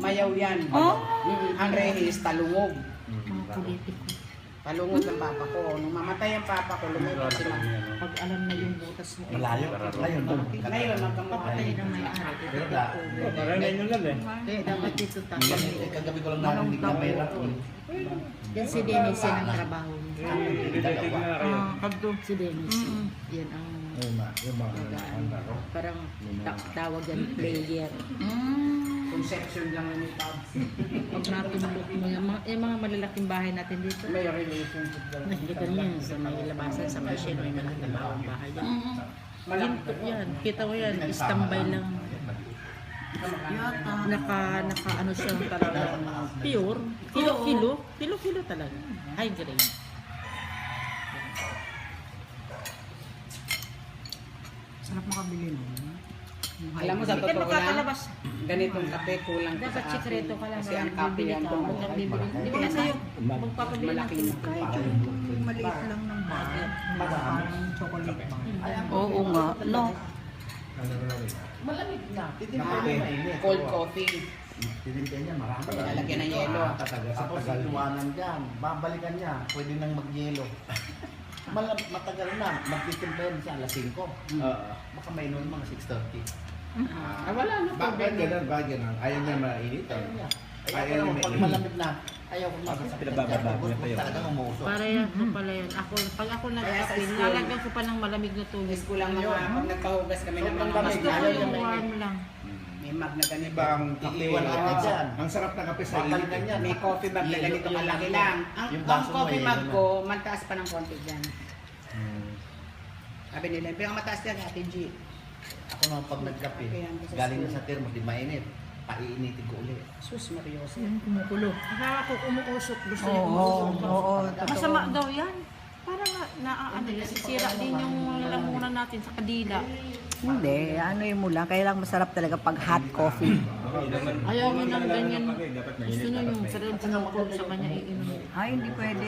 Mayaw yan. Oh. Ang rehis, talungog. Mga politiko. Talungog ng papa ko. Nung mamatay ang papa ko, lumipat sila. Pag alam na yung butas mo. Malayo. Ngayon, Ngayon, Papatay magkamatay. ng may-ari. Pero da, Parang ganyan lang eh. Kaya dapat dito tayo. kagabi ko lang narinig na may Yan si Dennis, yan ang trabaho niya. Didinig na kayo. Si Dennis. Yan ang yung mga parang tawag yan player. Conception lang ni Pabs. Pag natulog mo yung mga malalaking bahay natin dito. May relationship daw. Nakikita niyo sa may labasan, sa machine, may malaking bahay yan. Ginto yan. Kita mo yan, standby lang. Naka ano siya talaga pure. Kilo talaga. High grade. Sarap makabili nun. Alam mo, sa Hindi ka totoo lang, makakalabas. ganitong kape kulang ko Dapat sa sikreto akin. ka lang. Kasi ang kape yan, Huwag kang bibili. Di ba kasi magpapabili ng malaking Kahit yung maliit lang ng bar, parang chocolate bar. Oo nga, no. cold coffee. Tinintay niya, marami. Lalagyan ng yelo. Tapos iwanan dyan, babalikan niya, pwede nang mag-yelo. Matagal na, magtitimplayan siya alas 5. Baka may noon mga 6:30. Wala na Bakit ganun? Bakit ganun? Ayaw niya mainit. Ayaw niya. Ayaw Ayaw niya pag mainit. malamig na, ayaw ko Sa pinabababa niya pa yun. Talagang umuusok. Para yan po pala yan. Pag ako Kaya sa nagkape, school, lalagyan ko pa ng malamig na tubig. Miss ko lang mga pag nagpahugas kami ng mga Gusto ko ayaw yung niya warm may lang. mag na ganito. Ibang kape. Iiwan ka dyan. Ang sarap ng kape sa Babalikan init. niya. May coffee mug na ganito kalaki lang. Ang Yung baso mo, coffee yelo mug na. ko, mataas pa ng konti dyan. Sabi nila, pero ang mataas dyan, Ate G. Ako naman pag nagkape, galing na sa termo, di mainit. Paiinitin ko ulit. Sus, Mariosa. Yan, kumukulo. Akala ko umuusok. Gusto niya Oo, umuusok. oo, Masama daw yan. Parang nasisira din yung lalamunan natin sa kadila. Hindi, ano yung mula. Kaya lang masarap talaga pag hot coffee. Ayaw mo ng ganyan. Gusto niya yung sarili sa kanya iinom. Ay, hindi pwede.